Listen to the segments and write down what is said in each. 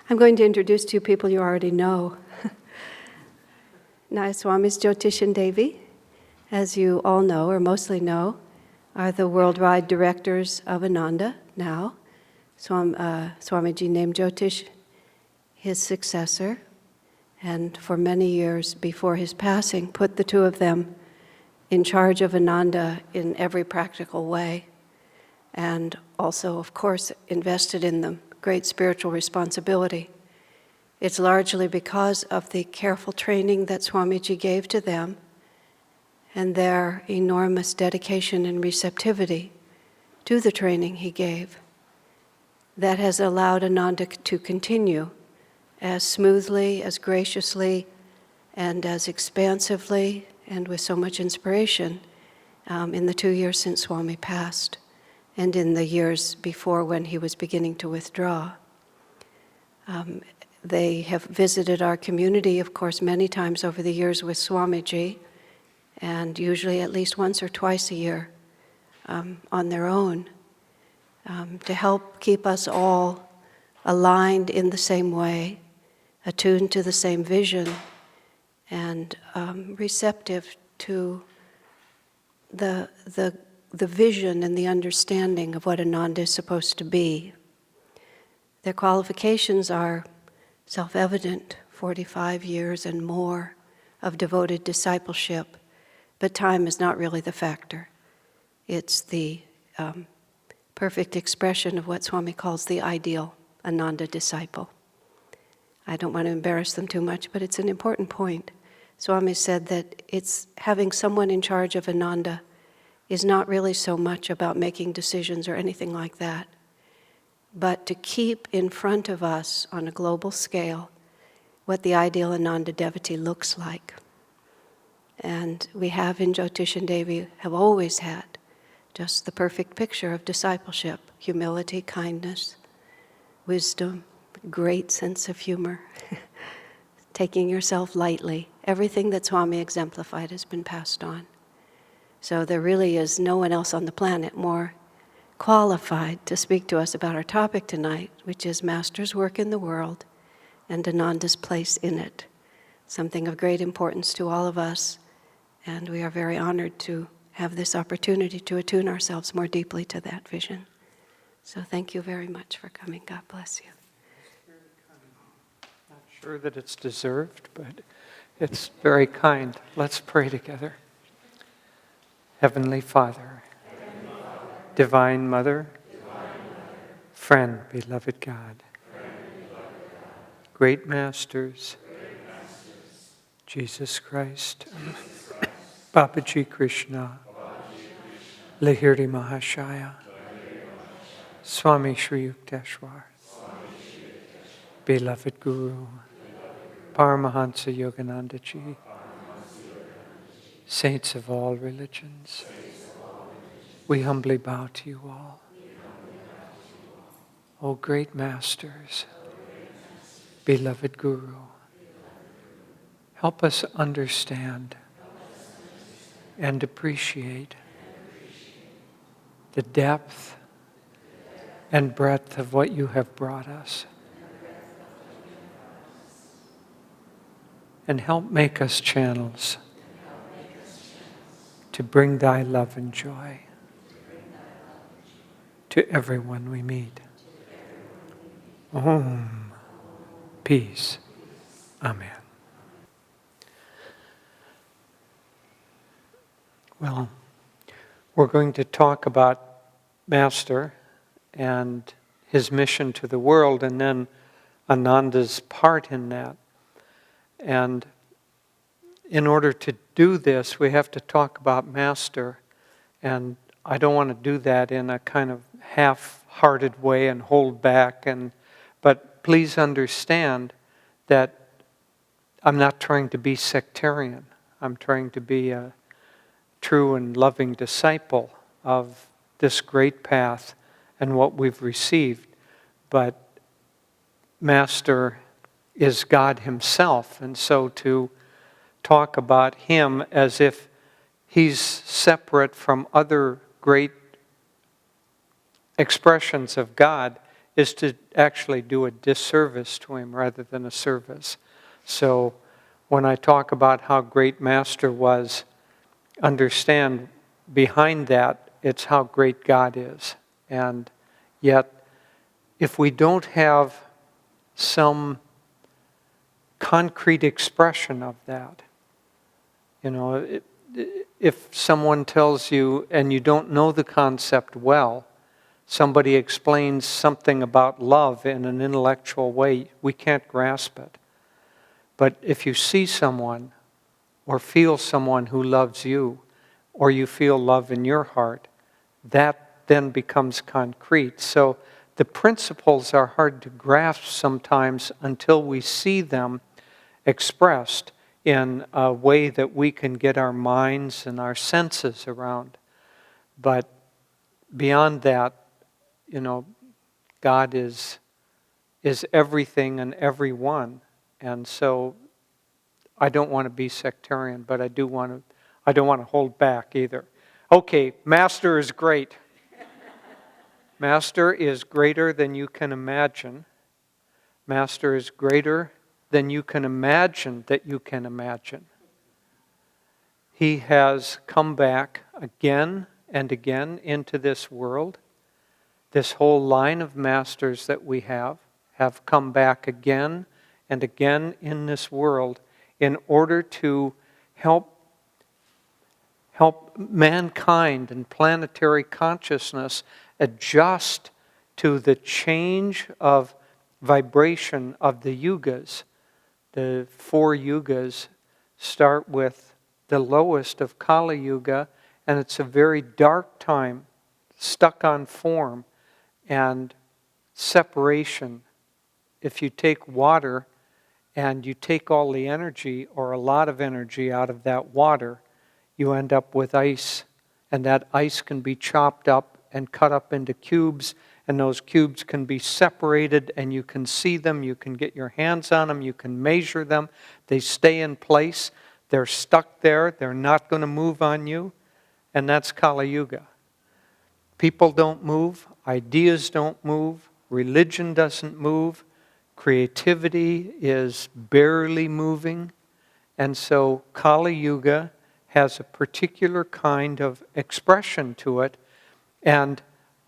I'm going to introduce two people you already know. Nayaswami's Jyotish and Devi, as you all know, or mostly know, are the worldwide directors of Ananda now. Swamiji named Jyotish his successor, and for many years before his passing, put the two of them in charge of Ananda in every practical way, and also, of course, invested in them great spiritual responsibility. It's largely because of the careful training that Swamiji gave to them and their enormous dedication and receptivity to the training he gave that has allowed Ananda to continue as smoothly, as graciously, and as expansively, and with so much inspiration in the 2 years since Swami passed, and in the years before when he was beginning to withdraw. They have visited our community, of course, many times over the years with Swamiji, and usually at least once or twice a year on their own, to help keep us all aligned in the same way, attuned to the same vision, and receptive to the vision and the understanding of what Ananda is supposed to be. Their qualifications are self-evident, 45 years and more of devoted discipleship, but time is not really the factor. It's the perfect expression of what Swami calls the ideal Ananda disciple. I don't want to embarrass them too much, but it's an important point. Swami said that it's having someone in charge of Ananda is not really so much about making decisions or anything like that, but to keep in front of us on a global scale what the ideal Ananda devotee looks like. And we have in Jyotish and Devi, have always had just the perfect picture of discipleship: humility, kindness, wisdom, great sense of humor, taking yourself lightly. Everything that Swami exemplified has been passed on. So there really is no one else on the planet more qualified to speak to us about our topic tonight, which is Master's work in the world and Ananda's place in it. Something of great importance to all of us, and we are very honored to have this opportunity to attune ourselves more deeply to that vision. So thank you very much for coming. God bless you. Not sure that it's deserved, but it's very kind. Let's pray together. Heavenly Father, Divine Mother, Friend, beloved God, Great Masters, Jesus Christ, Babaji Krishna, Lahiri Mahashaya, Swami Shri Yukteswar, beloved Guru, Paramhansa Yogananda Ji, saints of all religions, we humbly bow to you all. O great Masters, beloved Guru, help us understand and appreciate the depth and breadth of what you have brought us. And help make us channels to bring thy love and joy to everyone we meet. Om. Peace. Amen. Well, we're going to talk about Master and his mission to the world, and then Ananda's part in that. And in order to do this, we have to talk about Master, and I don't want to do that in a kind of half-hearted way and hold back. But please understand that I'm not trying to be sectarian. I'm trying to be a true and loving disciple of this great path and what we've received. But Master is God himself, and so to talk about him as if he's separate from other great expressions of God is to actually do a disservice to him rather than a service. So when I talk about how great Master was, understand behind that, it's how great God is. And yet, if we don't have some concrete expression of that, if someone tells you and you don't know the concept well, somebody explains something about love in an intellectual way, we can't grasp it. But if you see someone or feel someone who loves you, or you feel love in your heart, that then becomes concrete. So the principles are hard to grasp sometimes until we see them expressed in a way that we can get our minds and our senses around. But beyond that, God is everything and everyone. And so I don't want to be sectarian, but I don't want to hold back either. Okay, Master is great. Master is greater than you can imagine. Master is greater than you can imagine that you can imagine. He has come back again and again into this world. This whole line of masters that we have come back again and again in this world in order to help mankind and planetary consciousness adjust to the change of vibration of the yugas. The 4 yugas start with the lowest of Kali Yuga, and it's a very dark time, stuck on form and separation. If you take water and you take all the energy or a lot of energy out of that water, you end up with ice, and that ice can be chopped up and cut up into cubes, and those cubes can be separated, and you can see them, you can get your hands on them, you can measure them. They stay in place, they're stuck there, they're not going to move on you, and that's Kali Yuga. People don't move, ideas don't move, religion doesn't move, creativity is barely moving, and so Kali Yuga has a particular kind of expression to it, and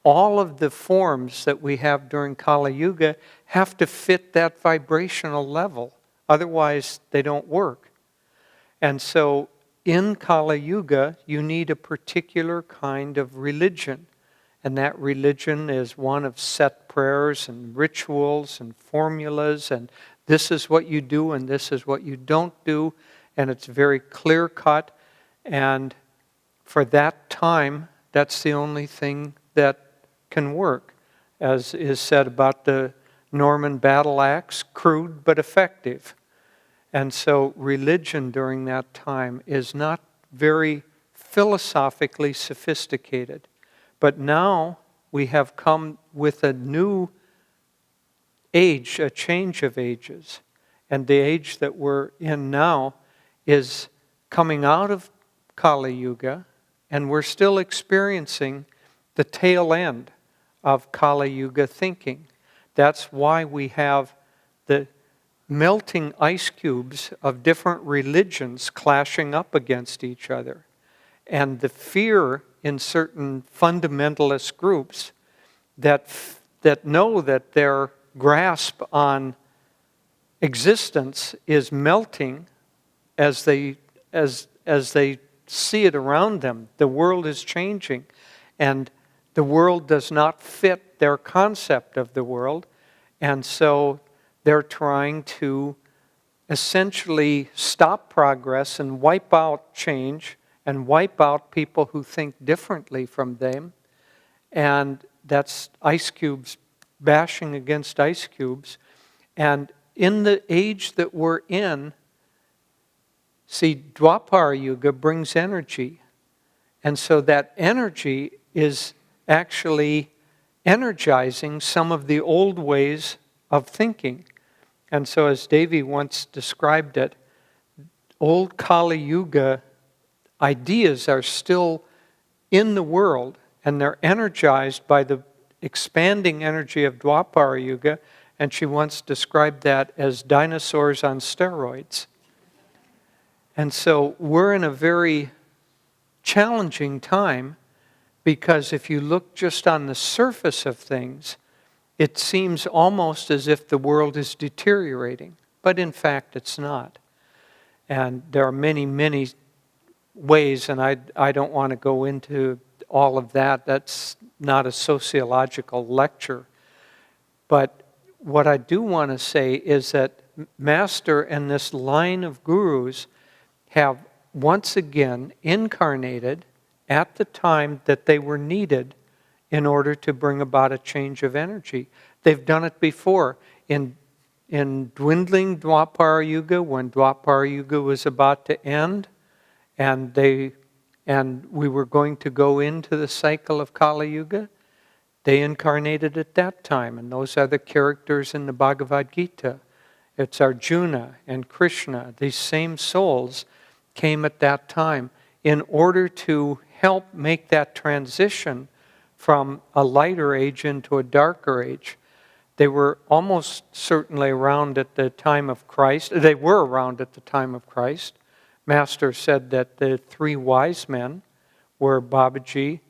all of the forms that we have during Kali Yuga have to fit that vibrational level. Otherwise, they don't work. And so in Kali Yuga, you need a particular kind of religion. And that religion is one of set prayers and rituals and formulas, and this is what you do and this is what you don't do, and it's very clear-cut. And for that time, that's the only thing that can work. As is said about the Norman battle axe, crude but effective. And so religion during that time is not very philosophically sophisticated. But now we have come with a new age, a change of ages. And the age that we're in now is coming out of Kali Yuga, and we're still experiencing the tail end of Kali Yuga thinking. That's why we have the melting ice cubes of different religions clashing up against each other. And the fear in certain fundamentalist groups that know that their grasp on existence is melting as they see it around them. The world is changing, and the world does not fit their concept of the world, and so they're trying to essentially stop progress and wipe out change and wipe out people who think differently from them. And that's ice cubes bashing against ice cubes. And in the age that we're in, see, Dwapara Yuga brings energy. And so that energy is actually energizing some of the old ways of thinking. And so as Devi once described it, old Kali Yuga ideas are still in the world, and they're energized by the expanding energy of Dwapara Yuga, and she once described that as dinosaurs on steroids. And so we're in a very challenging time, because if you look just on the surface of things, it seems almost as if the world is deteriorating, but in fact it's not. And there are many, many ways, and I don't want to go into all of that. That's not a sociological lecture. But what I do want to say is that Master and this line of gurus have once again incarnated at the time that they were needed in order to bring about a change of energy. They've done it before in dwindling Dwapara Yuga, when Dwapara Yuga was about to end, and we were going to go into the cycle of Kali Yuga. They incarnated at that time, and those are the characters in the Bhagavad Gita. It's Arjuna and Krishna. These same souls came at that time in order to help make that transition from a lighter age into a darker age. They were almost certainly around at the time of Christ. They were around at the time of Christ. Master said that the three wise men were Babaji,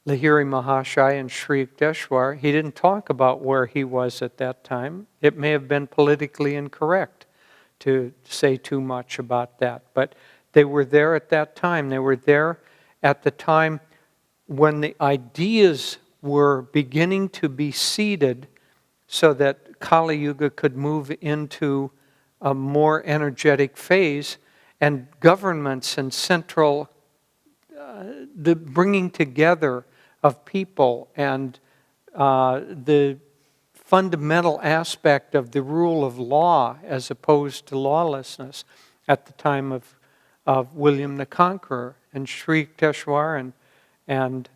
Lahiri Mahashaya, and Sri Yukteswar. He didn't talk about where he was at that time. It may have been politically incorrect to say too much about that. But they were there at that time. They were there at the time when the ideas were beginning to be seeded so that Kali Yuga could move into a more energetic phase, and governments and central, the bringing together of people and the fundamental aspect of the rule of law as opposed to lawlessness at the time of William the Conqueror. And Sri Yukteswar and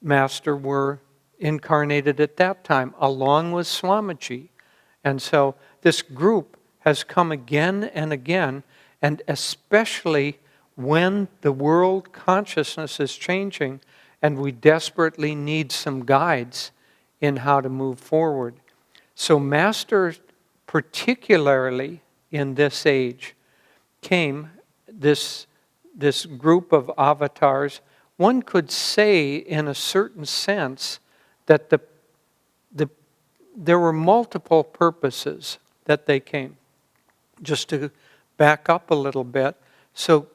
Master were incarnated at that time, along with Swamiji. And so this group has come again and again, and especially when the world consciousness is changing and we desperately need some guides in how to move forward. So Master, particularly in this age, came, this group of avatars. One could say, in a certain sense, that there were multiple purposes that they came. Just to back up a little bit, so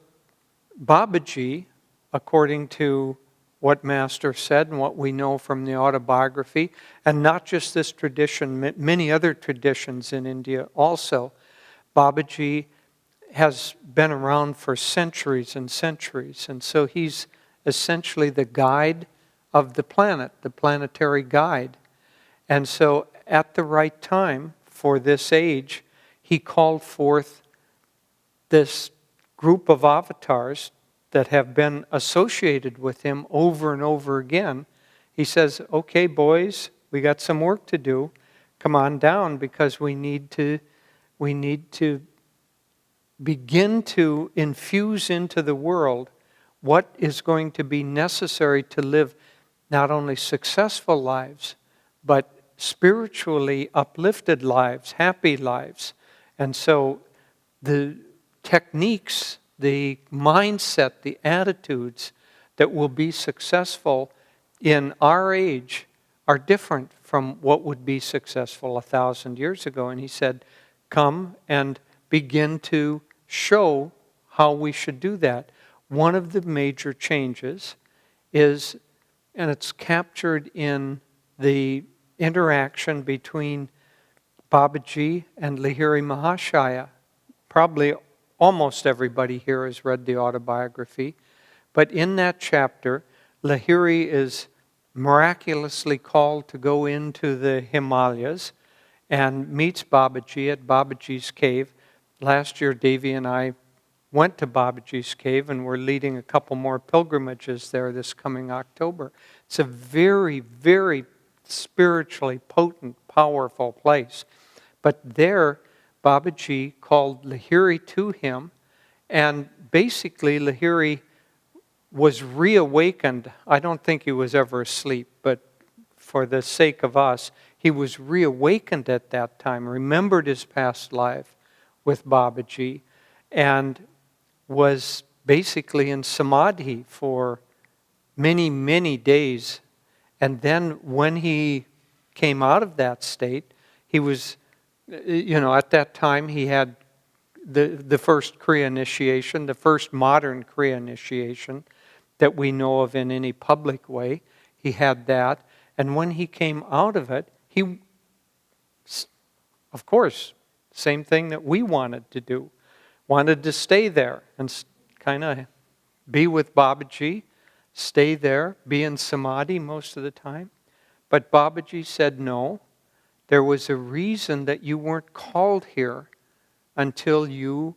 Babaji, according to what Master said and what we know from the autobiography, and not just this tradition, many other traditions in India also, Babaji has been around for centuries and centuries, and so he's essentially the guide of the planet, the planetary guide. And so at the right time for this age, he called forth this group of avatars that have been associated with him over and over again. He says, okay, boys, we got some work to do. Come on down, because we need to begin to infuse into the world what is going to be necessary to live not only successful lives, but spiritually uplifted lives, happy lives. And so the techniques, the mindset, the attitudes that will be successful in our age are different from what would be successful 1,000 years ago. And he said, come and begin to show how we should do that. One of the major changes is, and it's captured in the interaction between Babaji and Lahiri Mahashaya. Probably almost everybody here has read the autobiography, but in that chapter, Lahiri is miraculously called to go into the Himalayas and meets Babaji at Babaji's cave. Last year, Devi and I went to Babaji's cave, and we're leading a couple more pilgrimages there this coming October. It's a very, very spiritually potent, powerful place. But there, Babaji called Lahiri to him, and basically Lahiri was reawakened. I don't think he was ever asleep, but for the sake of us. He was reawakened at that time, remembered his past life with Babaji, and was basically in samadhi for many, many days. And then when he came out of that state, he was, at that time he had the first Kriya initiation, the first modern Kriya initiation that we know of in any public way. He had that. And when he came out of it, he, of course, same thing that we wanted to do. Wanted to stay there and kind of be with Babaji, stay there, be in samadhi most of the time. But Babaji said, no, there was a reason that you weren't called here until you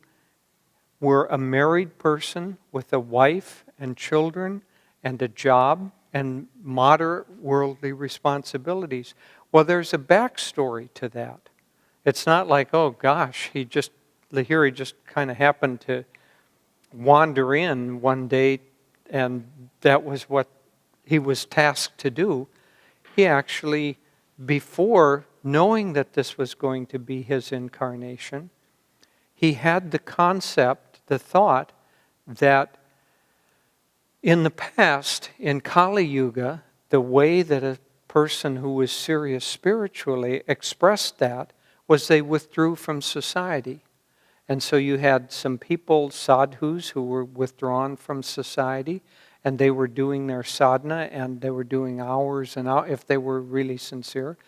were a married person with a wife and children and a job and moderate worldly responsibilities. Well, there's a backstory to that. It's not like, oh gosh, Lahiri just kind of happened to wander in one day and that was what he was tasked to do. He actually, before knowing that this was going to be his incarnation, he had the concept, the thought, that in the past, in Kali Yuga, the way that a person who was serious spiritually expressed that was they withdrew from society. And so you had some people, sadhus, who were withdrawn from society, and they were doing their sadhana, and they were doing hours and hours, if they were really sincere,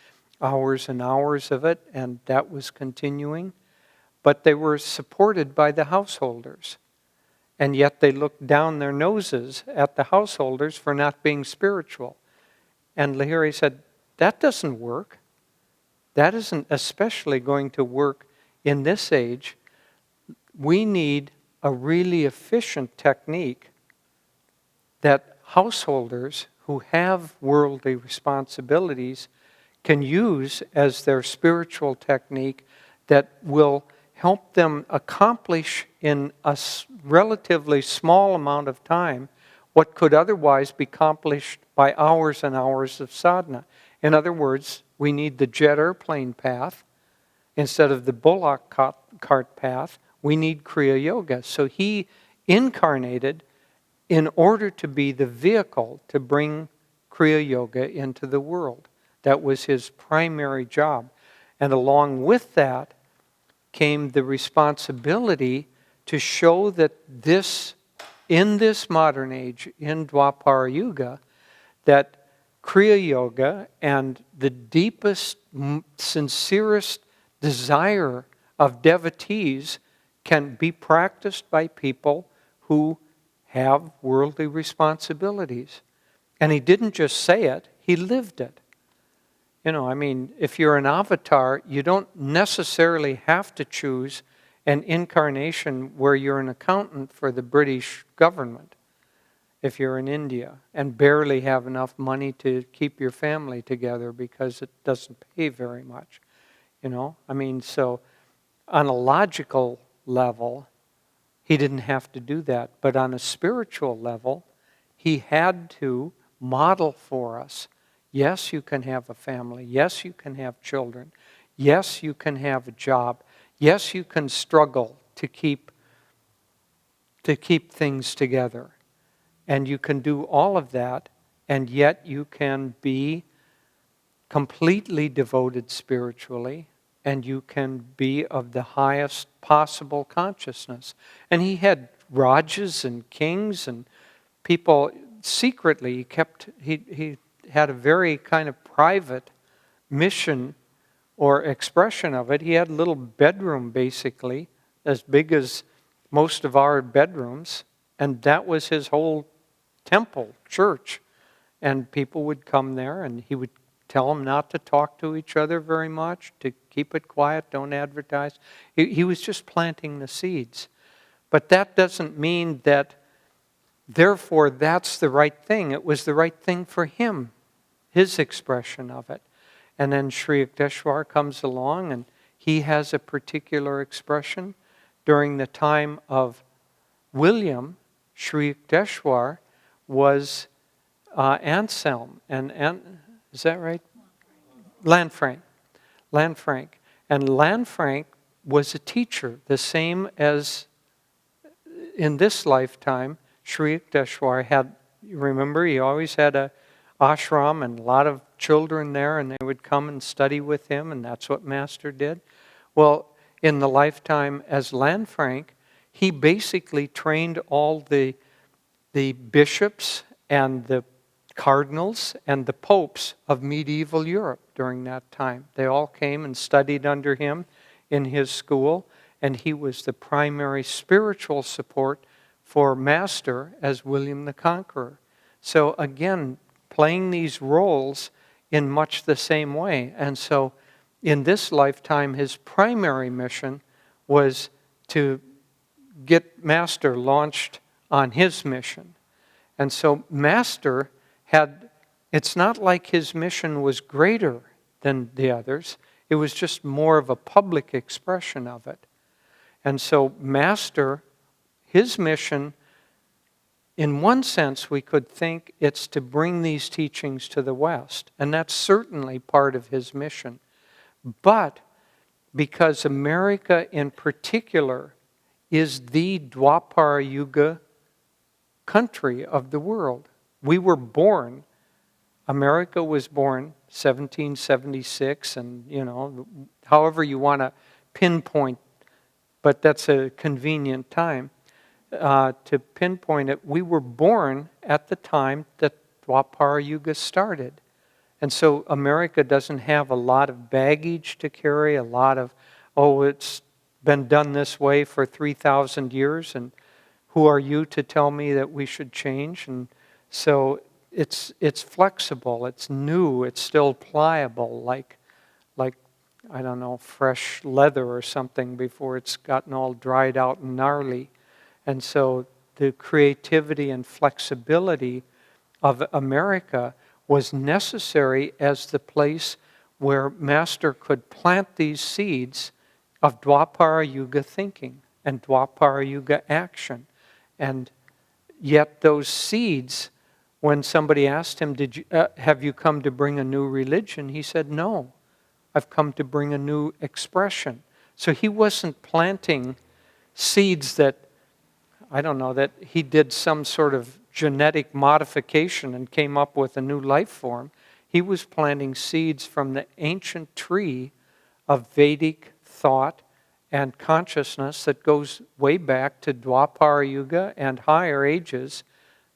hours and hours of it, and that was continuing. But they were supported by the householders. And yet they looked down their noses at the householders for not being spiritual. And Lahiri said, that doesn't work. That isn't especially going to work in this age. We need a really efficient technique that householders who have worldly responsibilities can use as their spiritual technique that will help them accomplish in a relatively small amount of time what could otherwise be accomplished by hours and hours of sadhana. In other words, we need the jet airplane path instead of the bullock cart path. We need Kriya Yoga. So he incarnated in order to be the vehicle to bring Kriya Yoga into the world. That was his primary job. And along with that came the responsibility to show that in this modern age, in Dwapara Yuga, that Kriya Yoga and the deepest, sincerest desire of devotees can be practiced by people who have worldly responsibilities. And he didn't just say it, he lived it. If you're an avatar, you don't necessarily have to choose an incarnation where you're an accountant for the British government. If you're in India and barely have enough money to keep your family together because it doesn't pay very much. So on a logical level, he didn't have to do that. But on a spiritual level, he had to model for us, yes, you can have a family. Yes, you can have children. Yes, you can have a job. Yes, you can struggle to keep things together. And you can do all of that, and yet you can be completely devoted spiritually, and you can be of the highest possible consciousness. And he had rajas and kings and people secretly. He had a very kind of private mission or expression of it. He had a little bedroom, basically, as big as most of our bedrooms, and that was his whole temple, church. And people would come there, and he would tell them not to talk to each other very much, to keep it quiet, don't advertise. He was just planting the seeds. But that doesn't mean that, therefore, that's the right thing. It was the right thing for him, his expression of it. And then Sri Yukteswar comes along, and he has a particular expression. During the time of William, Sri Yukteswar was Anselm. And Is that right? Lanfranc. Lanfranc. And Lanfranc was a teacher, the same as in this lifetime. Sri Yukteswar had, you remember, he always had a ashram and a lot of children there, and they would come and study with him, and that's what Master did. Well, in the lifetime as Lanfranc, he basically trained all the bishops and the cardinals and the popes of medieval Europe during that time. They all came and studied under him in his school, and he was the primary spiritual support for Master as William the Conqueror. So again, playing these roles in much the same way. And so in this lifetime, his primary mission was to get Master launched on his mission. And so Master had, it's not like his mission was greater than the others. It was just more of a public expression of it. And so Master, his mission, in one sense, we could think it's to bring these teachings to the West. And that's certainly part of his mission. But because America in particular is the Dwapara Yuga country of the world. We were born, America was born 1776, and however you want to pinpoint, but that's a convenient time to pinpoint it. We were born at the time that Dwapara Yuga started. And so America doesn't have a lot of baggage to carry, a lot of, it's been done this way for 3,000 years, and who are you to tell me that we should change? And so it's flexible, it's new, it's still pliable, like I don't know, fresh leather or something before it's gotten all dried out and gnarly. And so the creativity and flexibility of America was necessary as the place where Master could plant these seeds of Dwapara Yuga thinking and Dwapara Yuga action. And yet those seeds, when somebody asked him, have you come to bring a new religion? He said, no, I've come to bring a new expression. So he wasn't planting seeds that, I don't know, that he did some sort of genetic modification and came up with a new life form. He was planting seeds from the ancient tree of Vedic thought and consciousness that goes way back to Dwapara Yuga and higher ages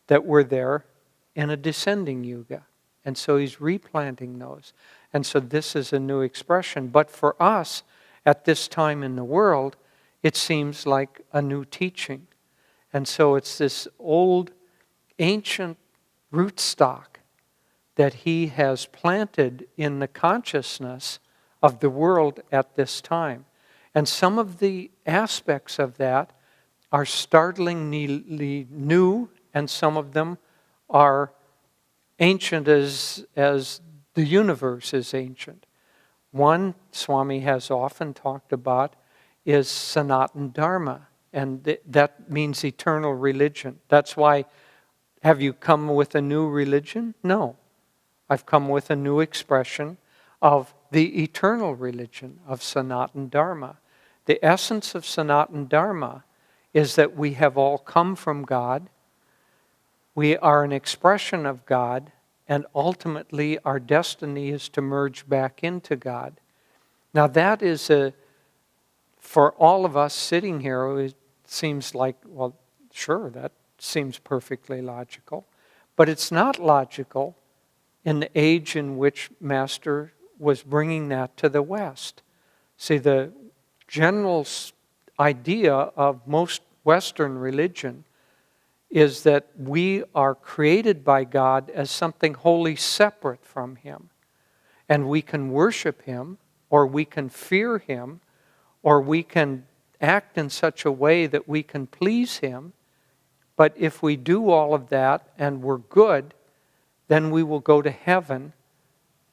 that were there in a descending Yuga. And so he's replanting those. And so this is a new expression. But for us, at this time in the world, it seems like a new teaching. And so it's this old, ancient rootstock that he has planted in the consciousness of the world at this time. And some of the aspects of that are startlingly new, and some of them are ancient as the universe is ancient. One Swami has often talked about is Sanatana Dharma, and that means eternal religion. That's why, have you come with a new religion? No. I've come with a new expression of the eternal religion of Sanatana Dharma. The essence of Sanatana Dharma is that we have all come from God, we are an expression of God, and ultimately our destiny is to merge back into God. Now that is for all of us sitting here, it seems like, well, sure, that seems perfectly logical. But it's not logical in the age in which Master was bringing that to the West. See, the general idea of most Western religion is that we are created by God as something wholly separate from Him. And we can worship Him, or we can fear Him, or we can act in such a way that we can please Him. But if we do all of that and we're good, then we will go to heaven,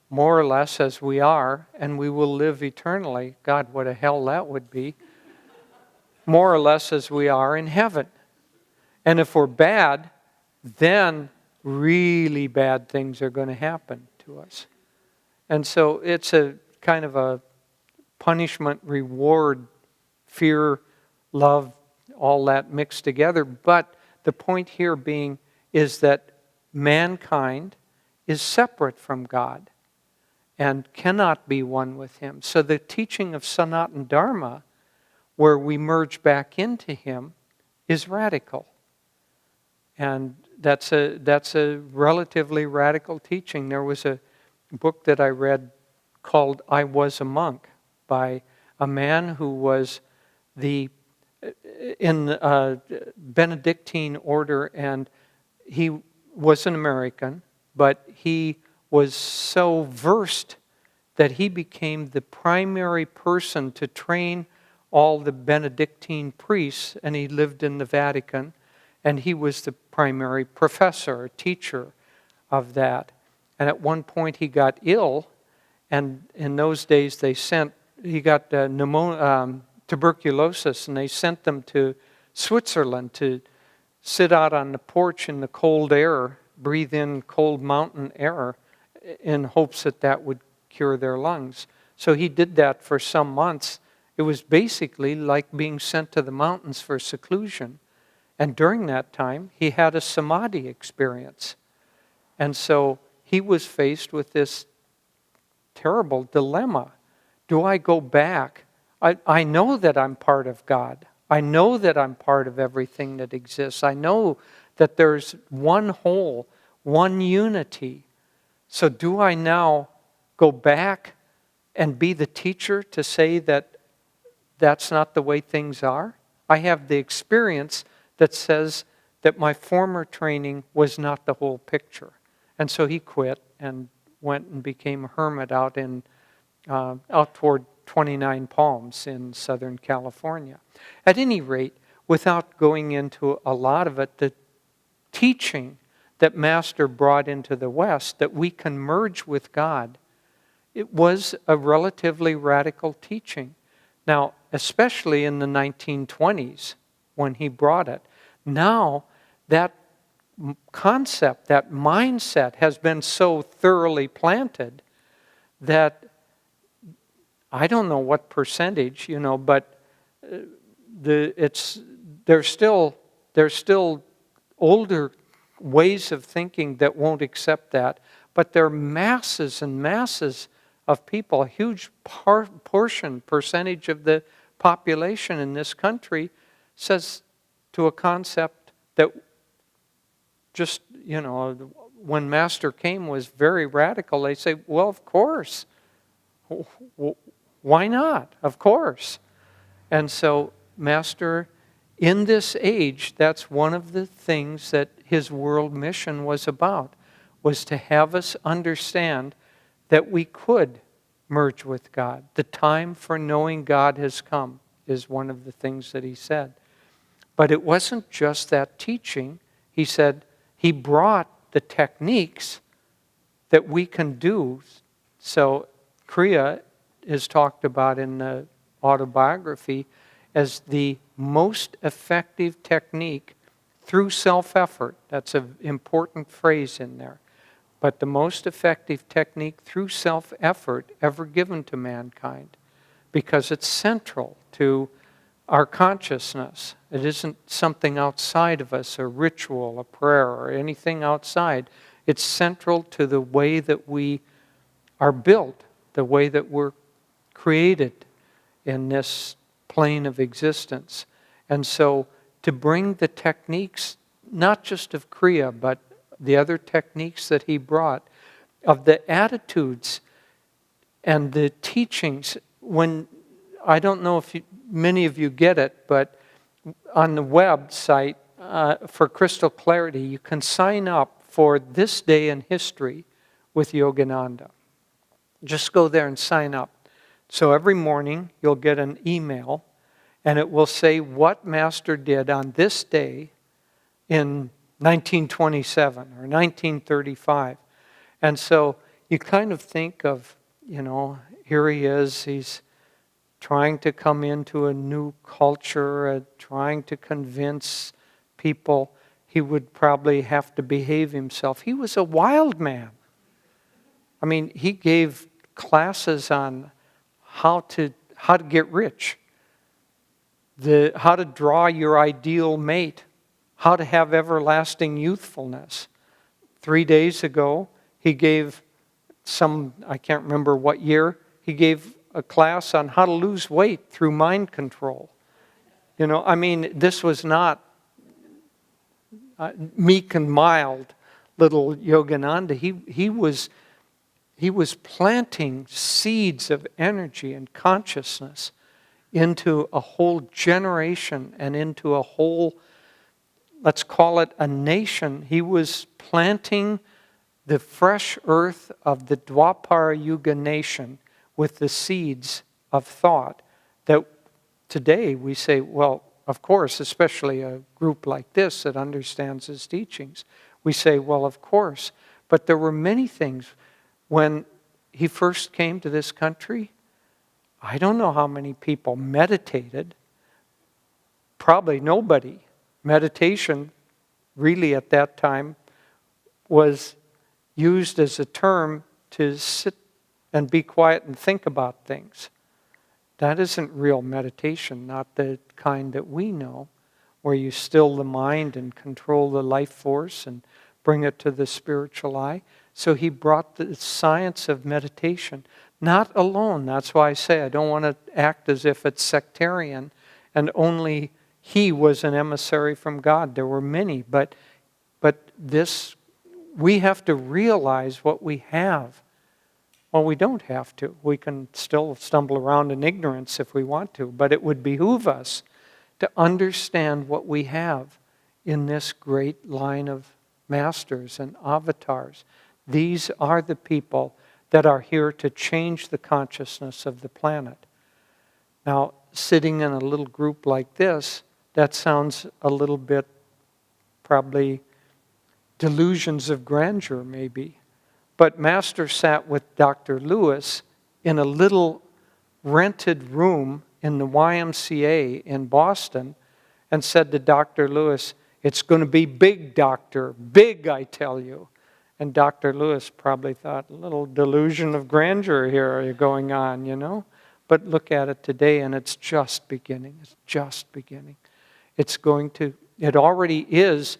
more or less as we are, and we will live eternally. God, what a hell that would be. More or less as we are in heaven. And if we're bad, then really bad things are going to happen to to us. And so it's a kind of a punishment, reward, fear, love, all that mixed together. But the point here being is that mankind is separate from God and cannot be one with Him. So the teaching of Sanatana Dharma, where we merge back into Him, is radical. And that's a relatively radical teaching. There was a book that I read called I Was a Monk by a man who was in Benedictine order, and he was an American, but he was so versed that he became the primary person to train all the Benedictine priests, and he lived in the Vatican, and he was the primary professor, teacher of that. And at one point he got ill, and in those days he got tuberculosis, and they sent them to Switzerland to sit out on the porch in the cold air, breathe in cold mountain air, in hopes that that would cure their lungs. So he did that for some months. It was basically like being sent to the mountains for seclusion. And during that time, he had a samadhi experience. And so he was faced with this terrible dilemma. Do I go back? I know that I'm part of God. I know that I'm part of everything that exists. I know that there's one whole, one unity. So do I now go back and be the teacher to say that that's not the way things are? I have the experience that says that my former training was not the whole picture. And so he quit and went and became a hermit out toward 29 Palms in Southern California. At any rate, without going into a lot of it, the teaching that Master brought into the West, that we can merge with God, it was a relatively radical teaching. Now, especially in the 1920s when he brought it, now that concept, that mindset has been so thoroughly planted that I don't know what percentage, but there's still older ways of thinking that won't accept that, but there are masses and masses of people, a huge percentage of the population in this country says to a concept that just, when Master came was very radical. They say, well, of course. Why not? Of course. And so Master, in this age, that's one of the things that his world mission was about, was to have us understand that we could merge with God. The time for knowing God has come, is one of the things that he said. But it wasn't just that teaching. He said he brought the techniques that we can do. So Kriya is talked about in the autobiography as the most effective technique through self-effort. That's an important phrase in there. But the most effective technique through self-effort ever given to mankind, because it's central to our consciousness. It isn't something outside of us, a ritual, a prayer, or anything outside. It's central to the way that we are built, the way that we're created in this plane of existence. And so to bring the techniques, not just of Kriya, but the other techniques that he brought, of the attitudes and the teachings, when, I don't know if many of you get it, but on the website for Crystal Clarity, you can sign up for This Day in History with Yogananda. Just go there and sign up. So every morning you'll get an email, and it will say what Master did on this day in 1927 or 1935. And so you kind of think of, here he is, he's trying to come into a new culture, trying to convince people. He would probably have to behave himself. He was a wild man. I mean, he gave classes on how to get rich, how to draw your ideal mate, how to have everlasting youthfulness. 3 days ago, he gave I can't remember what year, he gave a class on how to lose weight through mind control. I mean, this was not meek and mild little Yogananda. He was planting seeds of energy and consciousness into a whole generation and into a whole, let's call it a nation. He was planting the fresh earth of the Dwapara Yuga nation with the seeds of thought that today we say, well, of course, especially a group like this that understands his teachings, we say, well, of course. But there were many things. When he first came to this country, I don't know how many people meditated. Probably nobody. Meditation, really at that time, was used as a term to sit and be quiet and think about things. That isn't real meditation, not the kind that we know, where you still the mind and control the life force and bring it to the spiritual eye. So he brought the science of meditation, not alone. That's why I say I don't want to act as if it's sectarian and only he was an emissary from God. There were many, but this, we have to realize what we have. Well, we don't have to. We can still stumble around in ignorance if we want to, but it would behoove us to understand what we have in this great line of masters and avatars. These are the people that are here to change the consciousness of the planet. Now, sitting in a little group like this, that sounds a little bit probably delusions of grandeur maybe. But Master sat with Dr. Lewis in a little rented room in the YMCA in Boston and said to Dr. Lewis, "It's going to be big, doctor, big, I tell you." And Dr. Lewis probably thought, a little delusion of grandeur here going on, But look at it today, and it's just beginning. It's just beginning. It already is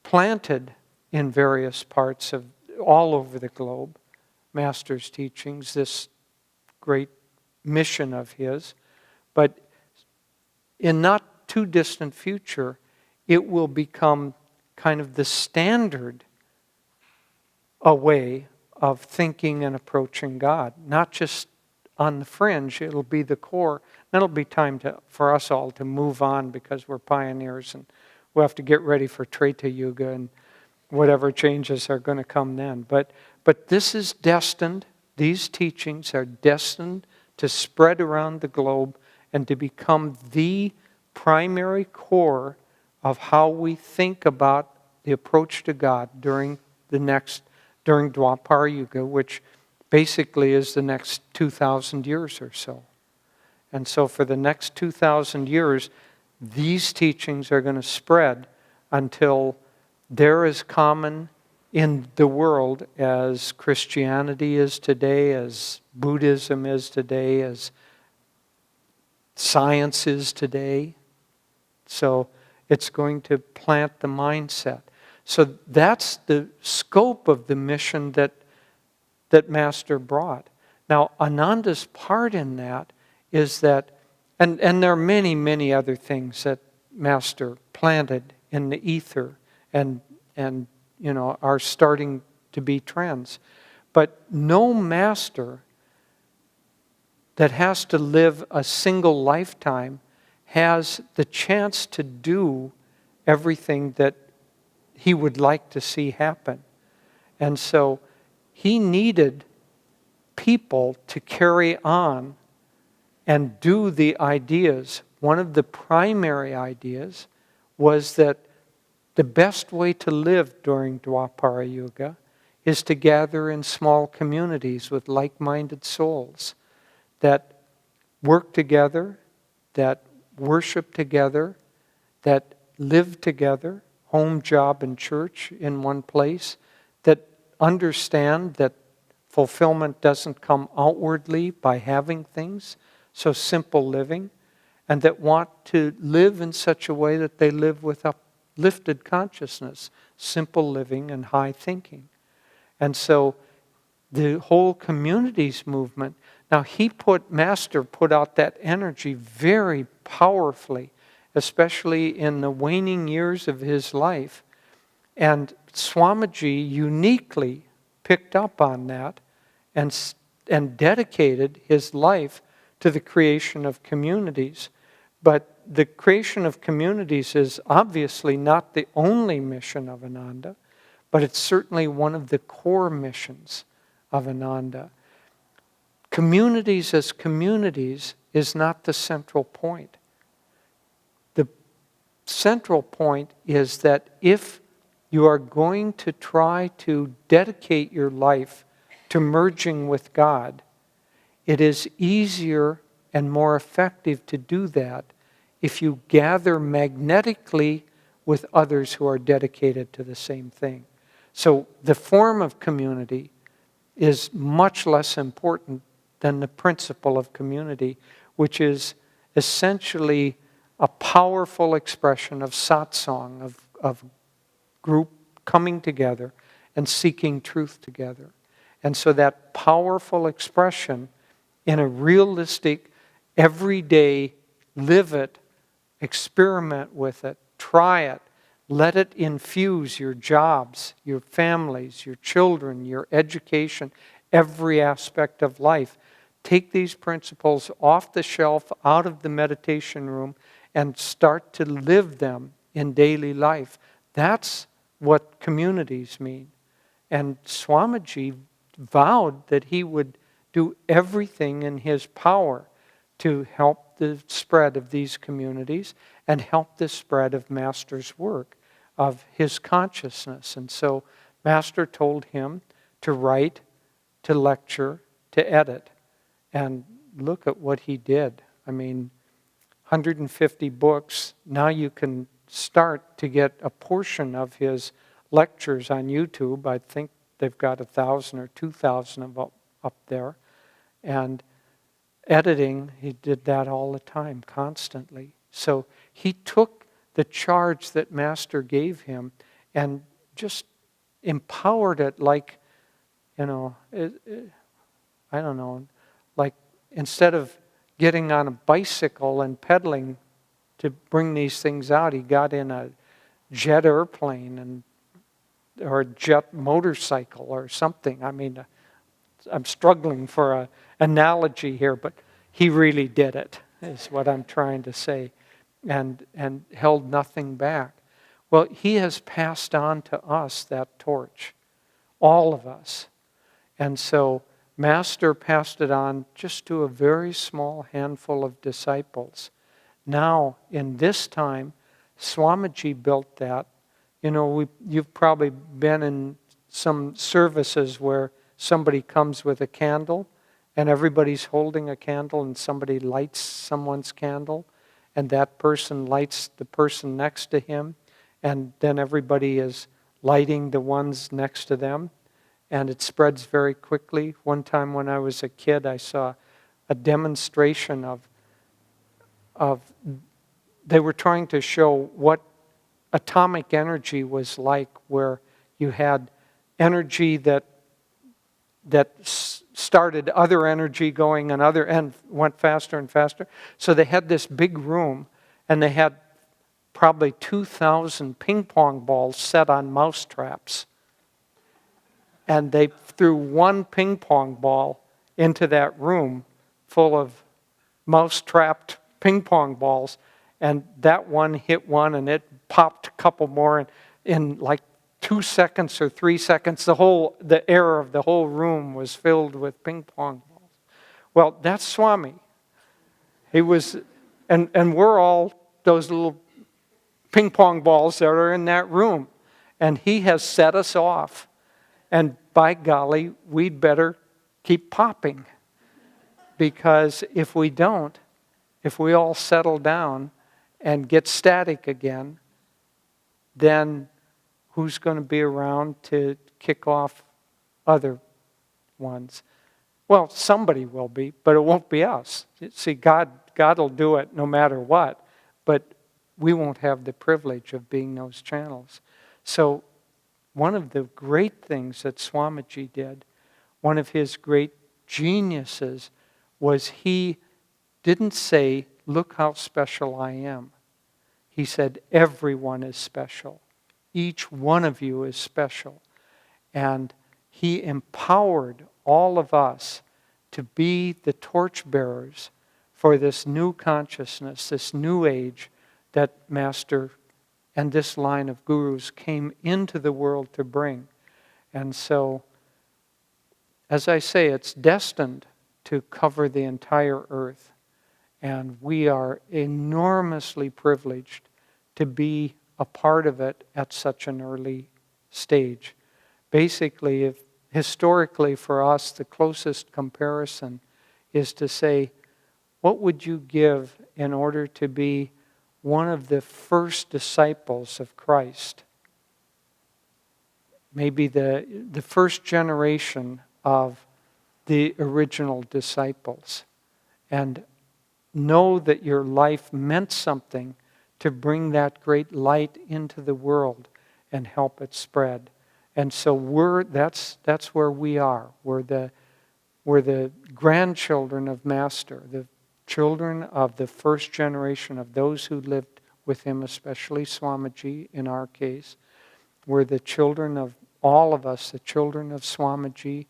planted in various parts of all over the globe. Master's teachings, this great mission of his. But in not too distant future, it will become kind of the standard a way of thinking and approaching God. Not just on the fringe, it'll be the core. Then it'll be time for us all to move on because we're pioneers and we'll have to get ready for Treta Yuga and whatever changes are going to come then. But this is destined, these teachings are destined to spread around the globe and to become the primary core of how we think about the approach to God during Dwapara Yuga, which basically is the next 2,000 years or so. And so for the next 2,000 years, these teachings are going to spread until they're as common in the world as Christianity is today, as Buddhism is today, as science is today. So it's going to plant the mindset. So that's the scope of the mission that Master brought. Now, Ananda's part in that is that, and there are many, many other things that Master planted in the ether and are starting to be trends. But no master that has to live a single lifetime has the chance to do everything that he would like to see happen. And so he needed people to carry on and do the ideas. One of the primary ideas was that the best way to live during Dwapara Yuga is to gather in small communities with like-minded souls that work together, that worship together, that live together, home, job, and church in one place, that understand that fulfillment doesn't come outwardly by having things, so simple living, and that want to live in such a way that they live with uplifted consciousness, simple living and high thinking. And so the whole communities movement, now Master put out that energy very powerfully, especially in the waning years of his life. And Swamiji uniquely picked up on that and dedicated his life to the creation of communities. But the creation of communities is obviously not the only mission of Ananda, but it's certainly one of the core missions of Ananda. Communities as communities is not the central point. The central point is that if you are going to try to dedicate your life to merging with God, it is easier and more effective to do that if you gather magnetically with others who are dedicated to the same thing. So the form of community is much less important than the principle of community, which is essentially a powerful expression of satsang, of group coming together and seeking truth together. And so that powerful expression in a realistic, everyday, live it, experiment with it, try it, let it infuse your jobs, your families, your children, your education, every aspect of life. Take these principles off the shelf, out of the meditation room, and start to live them in daily life. That's what communities mean. And Swamiji vowed that he would do everything in his power to help the spread of these communities and help the spread of Master's work, of his consciousness. And so Master told him to write, to lecture, to edit. And look at what he did. I mean, 150 books. Now you can start to get a portion of his lectures on YouTube. I think they've got 1,000 or 2,000 of up there. And editing, he did that all the time, constantly. So he took the charge that Master gave him and just empowered it like, I don't know, like instead of getting on a bicycle and pedaling to bring these things out, he got in a jet airplane or a jet motorcycle or something. I mean, I'm struggling for an analogy here, but he really did it, is what I'm trying to say, and held nothing back. Well, he has passed on to us that torch, all of us. And so Master passed it on just to a very small handful of disciples. Now, in this time, Swamiji built that. You've probably been in some services where somebody comes with a candle and everybody's holding a candle and somebody lights someone's candle and that person lights the person next to him and then everybody is lighting the ones next to them and it spreads very quickly. One time when I was a kid, I saw a demonstration of they were trying to show what atomic energy was like, where you had energy that started other energy going and went faster and faster. So they had this big room and they had probably 2,000 ping pong balls set on mouse traps. And they threw one ping pong ball into that room full of mouse-trapped ping pong balls, and that one hit one, and it popped a couple more, and in like 2 seconds or 3 seconds, the air of the whole room was filled with ping pong balls. Well, that's Swami. He was, and we're all those little ping pong balls that are in that room, and he has set us off. And by golly, we'd better keep popping. Because if we don't, if we all settle down and get static again, then who's going to be around to kick off other ones. Well, somebody will be, but it won't be us. See, God will do it no matter what, but we won't have the privilege of being those channels. So one of the great things that Swamiji did, one of his great geniuses, was he didn't say, look how special I am. He said, everyone is special. Each one of you is special. And he empowered all of us to be the torchbearers for this new consciousness, this new age that Master and this line of gurus came into the world to bring. And so, as I say, it's destined to cover the entire earth. And we are enormously privileged to be a part of it at such an early stage. Basically, historically for us, the closest comparison is to say, what would you give in order to be one of the first disciples of Christ? Maybe the first generation of the original disciples. And know that your life meant something to bring that great light into the world and help it spread. And so that's where we are. We're the grandchildren of Master, the children of the first generation of those who lived with him, especially Swamiji in our case. We're the children of all of us, the children of Swamiji,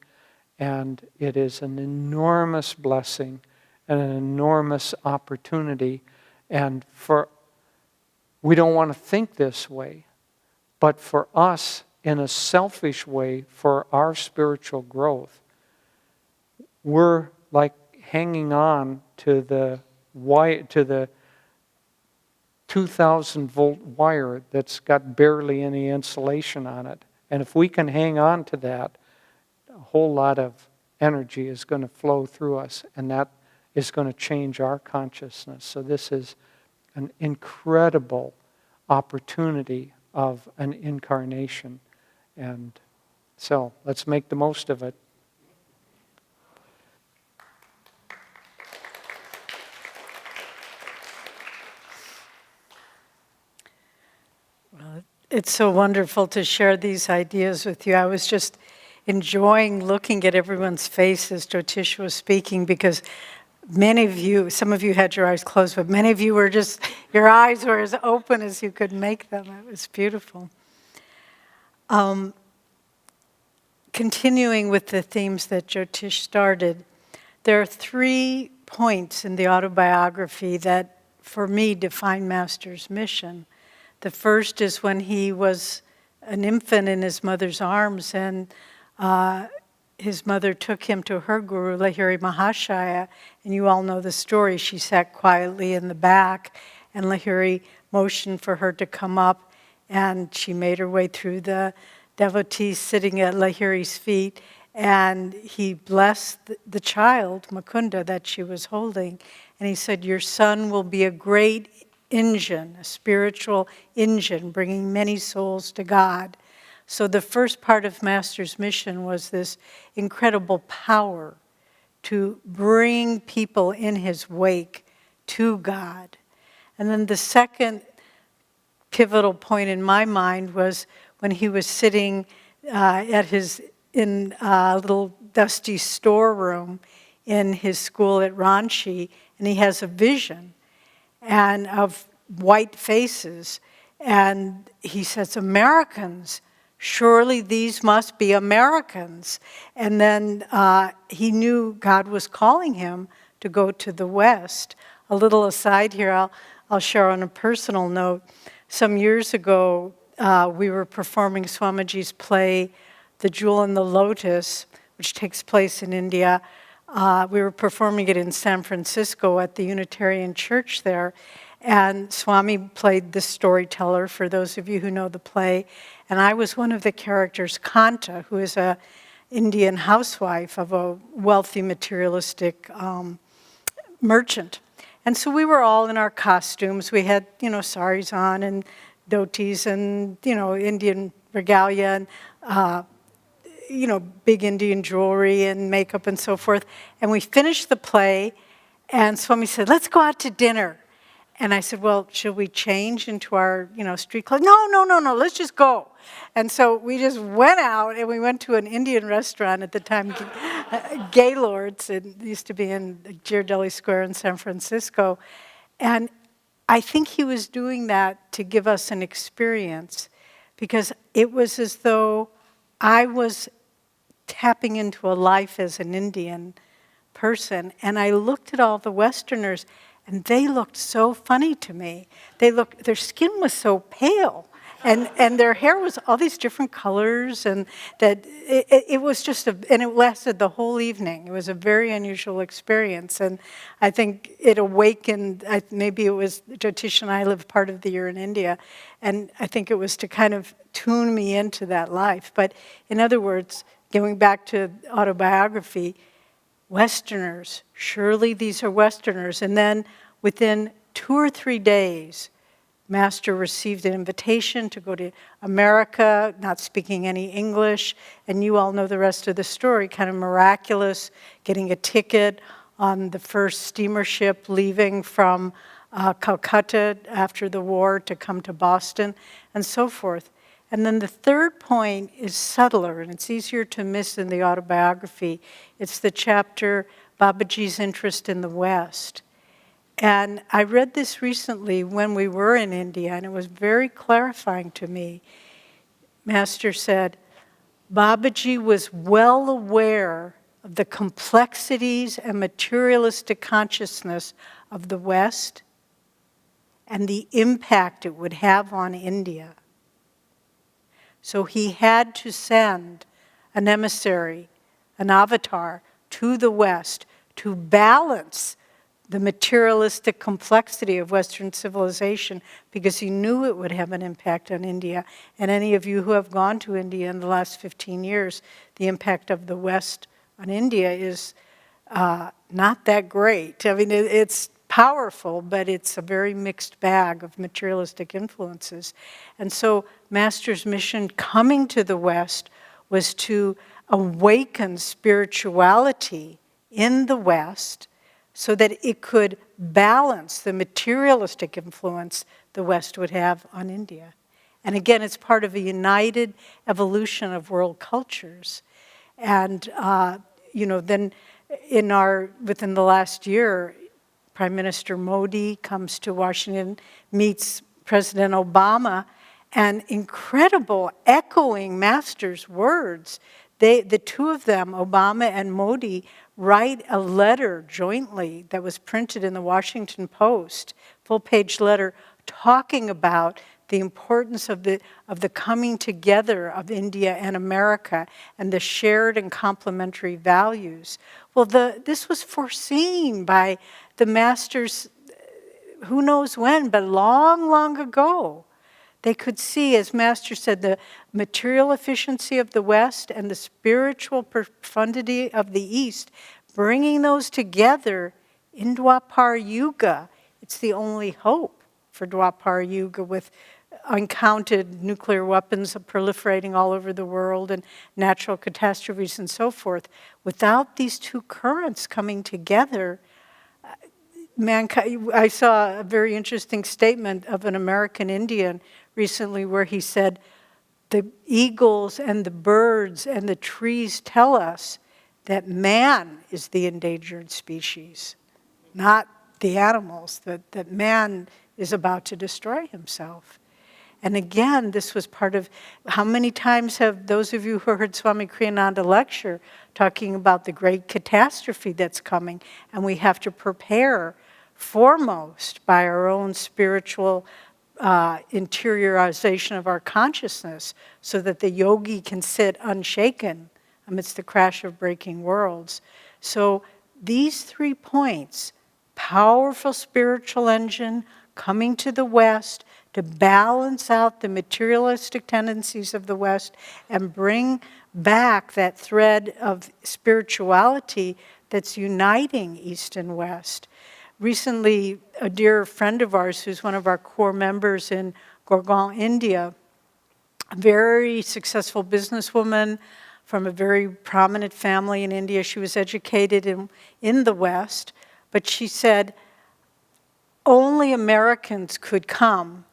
and it is an enormous blessing and an enormous opportunity. And we don't want to think this way, but for us, in a selfish way, for our spiritual growth, we're like hanging on to the 2,000-volt wire that's got barely any insulation on it. And if we can hang on to that, a whole lot of energy is going to flow through us, and that is going to change our consciousness. So this is an incredible opportunity of an incarnation. And so let's make the most of it. Well, it's so wonderful to share these ideas with you. I was just enjoying looking at everyone's faces Jyotish was speaking, because many of you, some of you had your eyes closed, but many of you were just, your eyes were as open as you could make them. It was beautiful. Continuing with the themes that Jyotish started, there are 3 points in the autobiography that, for me, define Master's mission. The first is when he was an infant in his mother's arms, and his mother took him to her guru, Lahiri Mahashaya, and you all know the story. She sat quietly in the back, and Lahiri motioned for her to come up, and she made her way through the devotees sitting at Lahiri's feet, and he blessed the child, Mukunda, that she was holding, and he said, your son will be a great engine, a spiritual engine, bringing many souls to God. So the first part of Master's mission was this incredible power to bring people in his wake to God. And then the second pivotal point in my mind was when he was sitting in a little dusty storeroom in his school at Ranchi, and he has a vision and of white faces, and he says, Americans, surely these must be Americans. And then he knew God was calling him to go to the West. A little aside here, I'll share on a personal note. Some years ago, we were performing Swamiji's play, The Jewel and the Lotus, which takes place in India. We were performing it in San Francisco at the Unitarian Church there. And Swami played the storyteller, for those of you who know the play. And I was one of the characters, Kanta, who is an Indian housewife of a wealthy materialistic merchant. And so we were all in our costumes. We had, saris on and dhotis and, Indian regalia. And big Indian jewelry and makeup and so forth. And we finished the play, and Swami said, let's go out to dinner. And I said, well, should we change into our, street clothes? No, let's just go. And so we just went out, and we went to an Indian restaurant at the time, Gaylord's. It used to be in Ghirardelli Square in San Francisco. And I think he was doing that to give us an experience, because it was as though I was tapping into a life as an Indian person, and I looked at all the Westerners, and they looked so funny to me. Their skin was so pale, and their hair was all these different colors, and that it was just and it lasted the whole evening. It was a very unusual experience, and I think it awakened, maybe it was Jyotish and I lived part of the year in India, and I think it was to kind of tune me into that life. But in other words, going back to autobiography, Westerners, surely these are Westerners. And then within 2 or 3 days, Master received an invitation to go to America, not speaking any English, and you all know the rest of the story, kind of miraculous, getting a ticket on the first steamer ship leaving from Calcutta after the war to come to Boston, and so forth. And then the third point is subtler, and it's easier to miss in the autobiography. It's the chapter, Babaji's Interest in the West. And I read this recently when we were in India, and it was very clarifying to me. Master said, Babaji was well aware of the complexities and materialistic consciousness of the West and the impact it would have on India. So he had to send an emissary, an avatar, to the West to balance the materialistic complexity of Western civilization, because he knew it would have an impact on India. And any of you who have gone to India in the last 15 years, the impact of the West on India is not that great. I mean, it's powerful, but it's a very mixed bag of materialistic influences. And so Master's mission coming to the West was to awaken spirituality in the West so that it could balance the materialistic influence the West would have on India. And again, it's part of a united evolution of world cultures. And, then within the last year, Prime Minister Modi comes to Washington, meets President Obama, and incredible echoing Master's words. The two of them, Obama and Modi, write a letter jointly that was printed in the Washington Post, full-page letter, talking about the importance of the coming together of India and America and the shared and complementary values. Well, this was foreseen by the Masters, who knows when, but long, long ago. They could see, as Master said, the material efficiency of the West and the spiritual profundity of the East, bringing those together in Dwapar Yuga. It's the only hope for Dwapar Yuga, with uncounted nuclear weapons proliferating all over the world and natural catastrophes and so forth. Without these two currents coming together, mankind. I saw a very interesting statement of an American Indian recently where he said, the eagles and the birds and the trees tell us that man is the endangered species, not the animals, that man is about to destroy himself. And again, this was part of, how many times have those of you who heard Swami Kriyananda lecture talking about the great catastrophe that's coming, and we have to prepare foremost by our own spiritual interiorization of our consciousness so that the yogi can sit unshaken amidst the crash of breaking worlds. So these 3 points, powerful spiritual engine coming to the West to balance out the materialistic tendencies of the West and bring back that thread of spirituality that's uniting East and West. Recently, a dear friend of ours who's one of our core members in Gurgaon, India, a very successful businesswoman, from a very prominent family in India. She was educated in the West, but she said only Americans could come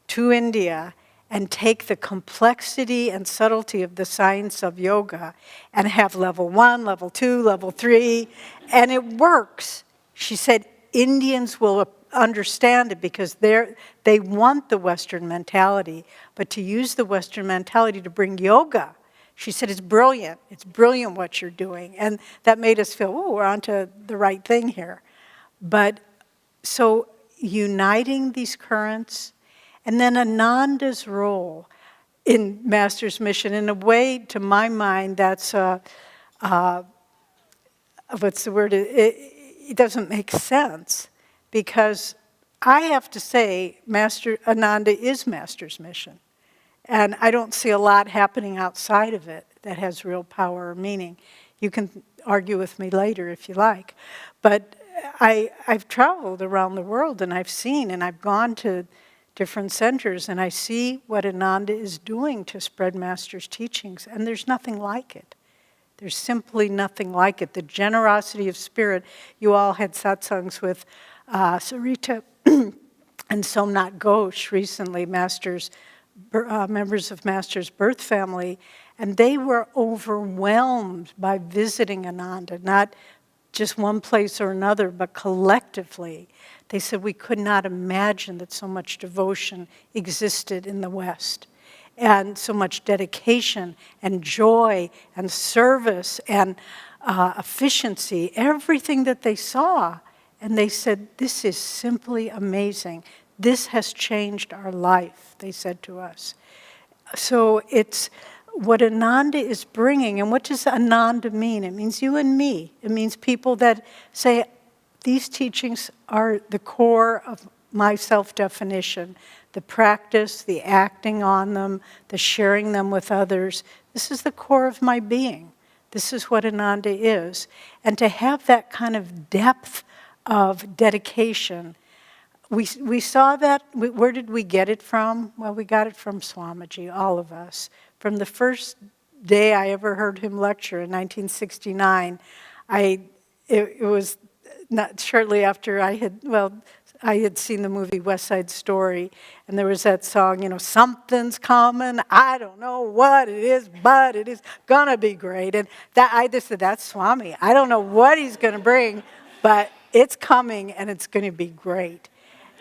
to India and take the complexity and subtlety of the science of yoga and have level 1, level 2, level 3, and it works. She said Indians will understand it because they want the Western mentality, but to use the Western mentality to bring yoga, she said it's brilliant. It's brilliant what you're doing. And that made us feel, oh, we're onto the right thing here. But so uniting these currents, and then Ananda's role in Master's mission, in a way, to my mind, that's, what's the word? It doesn't make sense, because I have to say, Master Ananda is Master's mission. And I don't see a lot happening outside of it that has real power or meaning. You can argue with me later if you like. But I've traveled around the world, and I've seen, and I've gone to different centers, and I see what Ananda is doing to spread Master's teachings, and there's nothing like it. There's simply nothing like it. The generosity of spirit. You all had satsangs with Sarita and Somnath Ghosh recently, members of Master's birth family, and they were overwhelmed by visiting Ananda, not just one place or another, but collectively. They said, we could not imagine that so much devotion existed in the West, and so much dedication and joy and service and efficiency, everything that they saw. And they said, this is simply amazing. This has changed our life, they said to us. So it's what Ananda is bringing. And what does Ananda mean? It means you and me. It means people that say, these teachings are the core of my self-definition, the practice, the acting on them, the sharing them with others. This is the core of my being. This is what Ananda is. And to have that kind of depth of dedication, we saw that. Where did we get it from? Well, we got it from Swamiji, all of us. From the first day I ever heard him lecture in 1969, it was not shortly after I had seen the movie West Side Story, and there was that song, something's coming, I don't know what it is, but it is gonna be great. And I just said, that's Swami. I don't know what he's gonna bring, but it's coming and it's gonna be great.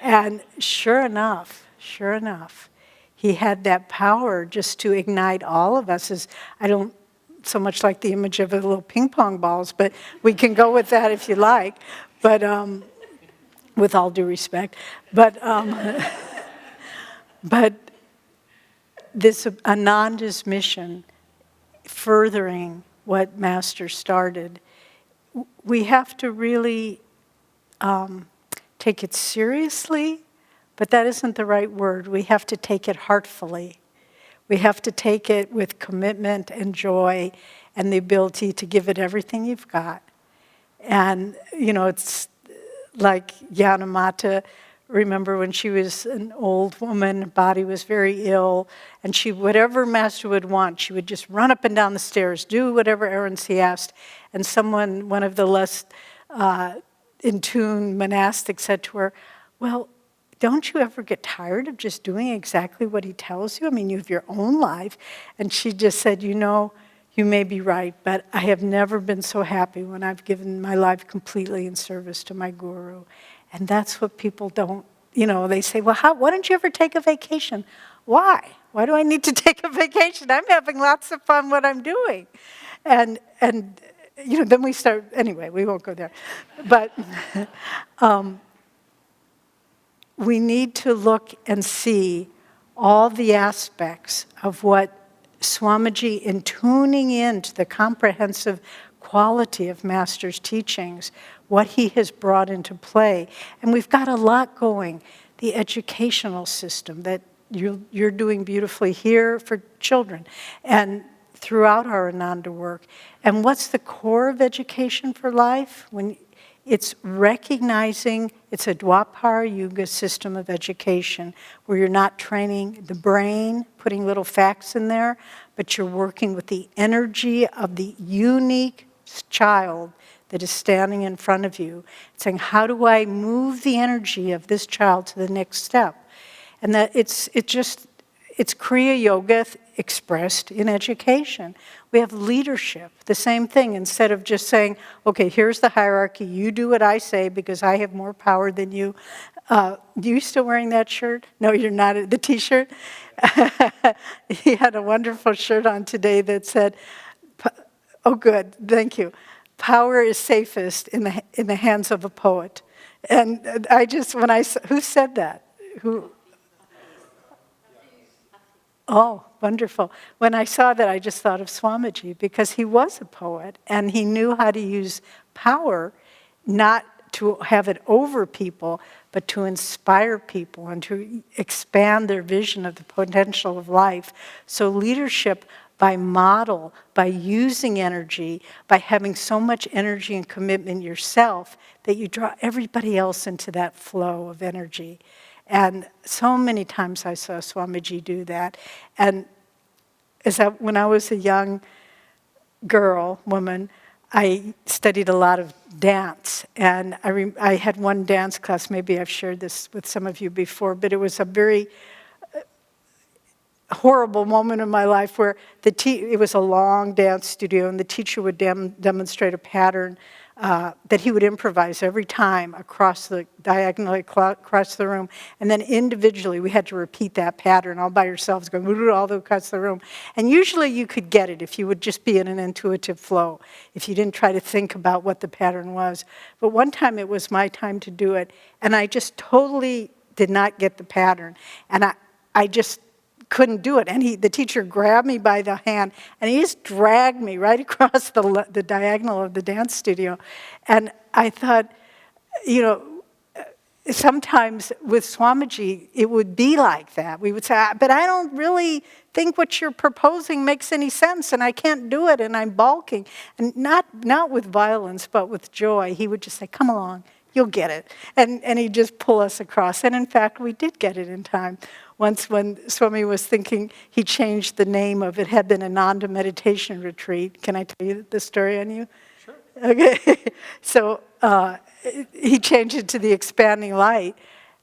And sure enough, he had that power just to ignite all of us. I don't so much like the image of the little ping pong balls, but we can go with that if you like, but with all due respect. But this Ananda's mission, furthering what Master started, we have to really take it seriously, but that isn't the right word. We have to take it heartfully. We have to take it with commitment and joy and the ability to give it everything you've got. And, it's like Yanamata, remember when she was an old woman, her body was very ill, and whatever Master would want, she would just run up and down the stairs, do whatever errands he asked. And one of the less in tune monastics said to her, well, don't you ever get tired of just doing exactly what he tells you? I mean, you have your own life. And she just said, you may be right, but I have never been so happy when I've given my life completely in service to my guru. And that's what people don't, they say, well, why don't you ever take a vacation? Why? Why do I need to take a vacation? I'm having lots of fun what I'm doing. And then we start, anyway, we won't go there. But we need to look and see all the aspects of what Swamiji, in tuning into the comprehensive quality of Master's teachings, what he has brought into play. And we've got a lot going. The educational system that you're doing beautifully here for children and throughout our Ananda work. And what's the core of education for life? It's recognizing it's a Dwapara Yuga system of education where you're not training the brain, putting little facts in there, but you're working with the energy of the unique child that is standing in front of you, saying, how do I move the energy of this child to the next step? And that it's Kriya Yoga expressed in education. We have leadership, the same thing. Instead of just saying, okay, here's the hierarchy, you do what I say because I have more power than you. You still wearing that shirt? No, you're not. The t-shirt? He had a wonderful shirt on today that said, oh good, thank you. Power is safest in the hands of a poet. And I just, who said that? Who? Oh, wonderful. When I saw that, I just thought of Swamiji, because he was a poet, and he knew how to use power, not to have it over people, but to inspire people and to expand their vision of the potential of life. So leadership by model, by using energy, by having so much energy and commitment yourself that you draw everybody else into that flow of energy. And so many times I saw Swamiji do that. And when I was a young woman, I studied a lot of dance. And I had one dance class, maybe I've shared this with some of you before, but it was a very horrible moment in my life where it was a long dance studio, and the teacher would demonstrate a pattern that he would improvise every time diagonally across the room. And then individually, we had to repeat that pattern all by yourselves, going all across the room. And usually you could get it if you would just be in an intuitive flow, if you didn't try to think about what the pattern was. But one time it was my time to do it, and I just totally did not get the pattern. And I just couldn't do it. And the teacher grabbed me by the hand, and he just dragged me right across the diagonal of the dance studio. And I thought, sometimes with Swamiji, it would be like that. We would say, but I don't really think what you're proposing makes any sense, and I can't do it, and I'm balking. And not with violence, but with joy. He would just say, come along, you'll get it. And he'd just pull us across. And in fact, we did get it in time. Once when Swami was thinking, he changed the name of it, had been Ananda Meditation Retreat. Can I tell you the story on you? Sure. Okay. So he changed it to the Expanding Light.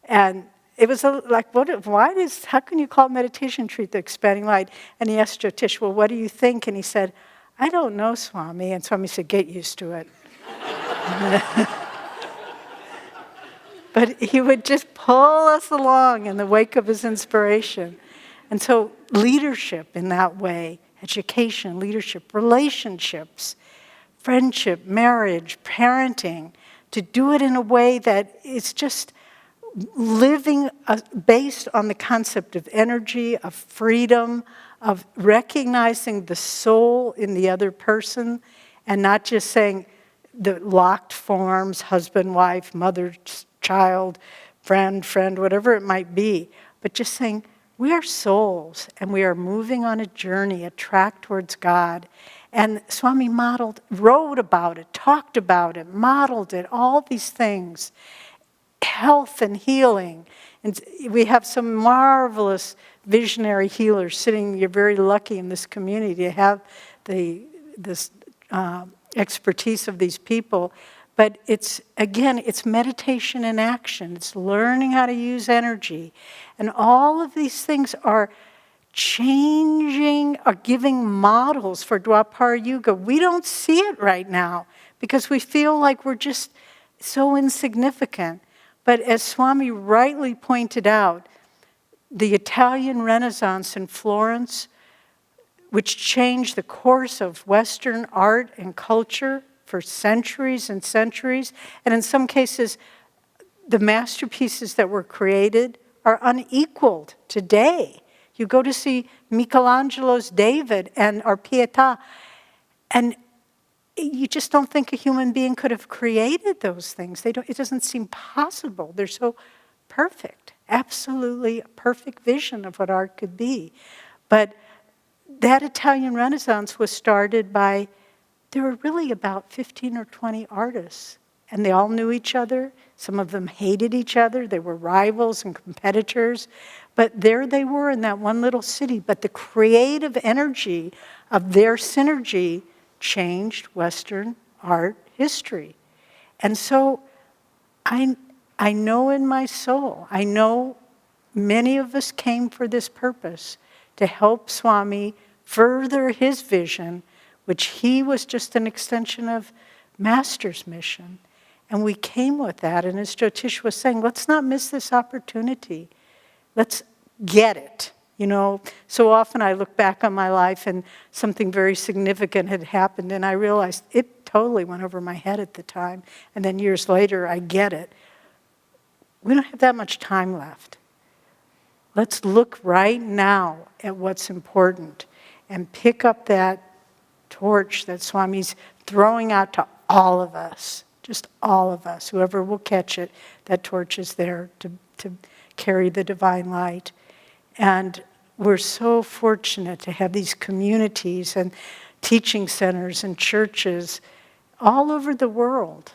And it was how can you call meditation retreat the Expanding Light? And he asked Jyotish, well, what do you think? And he said, I don't know, Swami. And Swami said, get used to it. But he would just pull us along in the wake of his inspiration. And so leadership in that way, education, leadership, relationships, friendship, marriage, parenting, to do it in a way that it's just living based on the concept of energy, of freedom, of recognizing the soul in the other person, and not just saying the locked forms, husband, wife, mother, child, friend, whatever it might be, but just saying, we are souls, and we are moving on a journey, a track towards God. And Swami wrote about it, talked about it, modeled it, all these things. Health and healing. And we have some marvelous visionary healers sitting. You're very lucky in this community to have this expertise of these people. But it's meditation in action. It's learning how to use energy. And all of these things are changing, are giving models for Dwapara Yuga. We don't see it right now because we feel like we're just so insignificant. But as Swami rightly pointed out, the Italian Renaissance in Florence, which changed the course of Western art and culture for centuries and centuries, and in some cases, the masterpieces that were created are unequaled today. You go to see Michelangelo's David or Pietà, and you just don't think a human being could have created those things. It doesn't seem possible. They're so perfect, absolutely a perfect vision of what art could be. But that Italian Renaissance was started by, there were really about 15 or 20 artists. and they all knew each other. Some of them hated each other. They were rivals and competitors. But there they were in that one little city. But the creative energy of their synergy changed Western art history. And so I know in my soul, I know many of us came for this purpose, to help Swami further his vision, which he was just an extension of Master's mission. And we came with that. And as Jyotish was saying, let's not miss this opportunity. Let's get it. You know, so often I look back on my life and something very significant had happened and I realized it totally went over my head at the time. And then years later, I get it. We don't have that much time left. Let's look right now at what's important and pick up that torch that Swami's throwing out to all of us, just all of us. Whoever will catch it, that torch is there to carry the divine light. And we're so fortunate to have these communities and teaching centers and churches all over the world,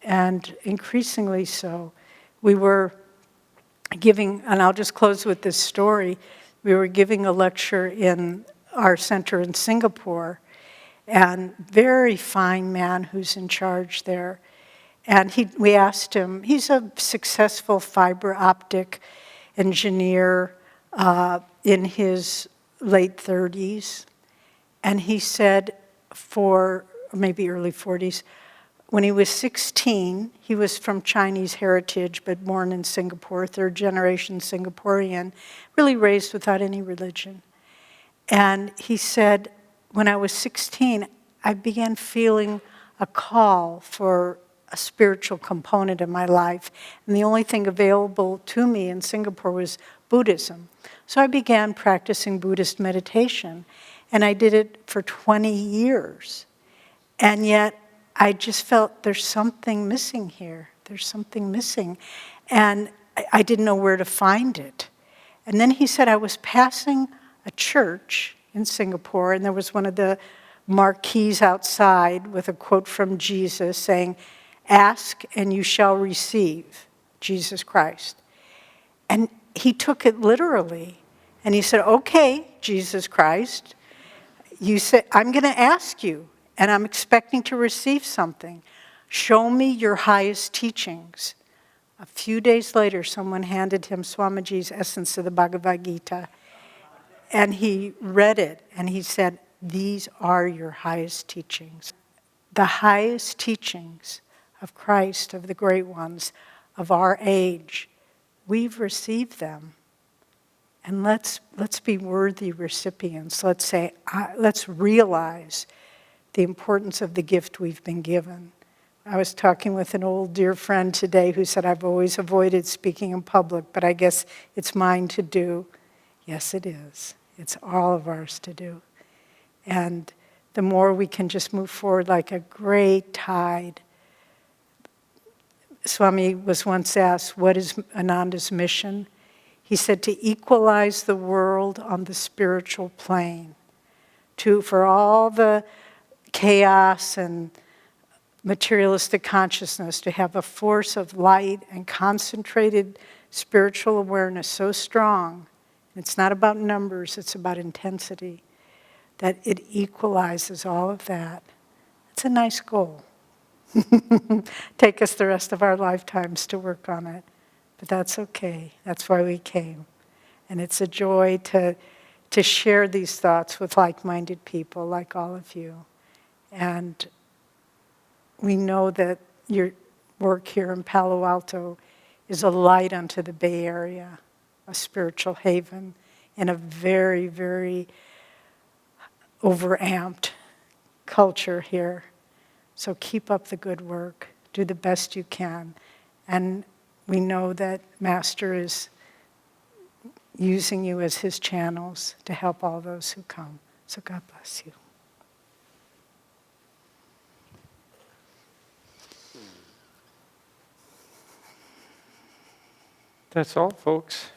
and increasingly so. We were giving, and I'll just close with this story, we were giving a lecture in our center in Singapore, and very fine man who's in charge there. And we asked him, he's a successful fiber optic engineer in his late 30s. And he said or maybe early 40s, when he was 16, he was from Chinese heritage, but born in Singapore, third generation Singaporean, really raised without any religion. And he said, when I was 16, I began feeling a call for a spiritual component in my life. And the only thing available to me in Singapore was Buddhism. So I began practicing Buddhist meditation. And I did it for 20 years. And yet, I just felt there's something missing here. There's something missing. And I didn't know where to find it. And then he said, I was passing a church in Singapore, and there was one of the marquees outside with a quote from Jesus saying, "Ask and you shall receive, Jesus Christ." And he took it literally. And he said, okay, Jesus Christ, you said, I'm going to ask you, and I'm expecting to receive something. Show me your highest teachings. A few days later, someone handed him Swamiji's Essence of the Bhagavad Gita, and he read it, and he said, these are your highest teachings. The highest teachings of Christ, of the great ones, of our age, we've received them. And let's be worthy recipients. Let's say, let's realize the importance of the gift we've been given. I was talking with an old dear friend today who said, I've always avoided speaking in public, but I guess it's mine to do. Yes, it is. It's all of ours to do. And the more we can just move forward like a great tide. Swami was once asked, what is Ananda's mission? He said, to equalize the world on the spiritual plane, for all the chaos and materialistic consciousness, to have a force of light and concentrated spiritual awareness so strong, it's not about numbers, it's about intensity, that it equalizes all of that. It's a nice goal. Take us the rest of our lifetimes to work on it. But that's okay. That's why we came. And it's a joy to share these thoughts with like-minded people like all of you. And we know that your work here in Palo Alto is a light unto the Bay Area, a spiritual haven in a very, very overamped culture here. So keep up the good work. Do the best you can. And we know that Master is using you as his channels to help all those who come. So God bless you. That's all, folks.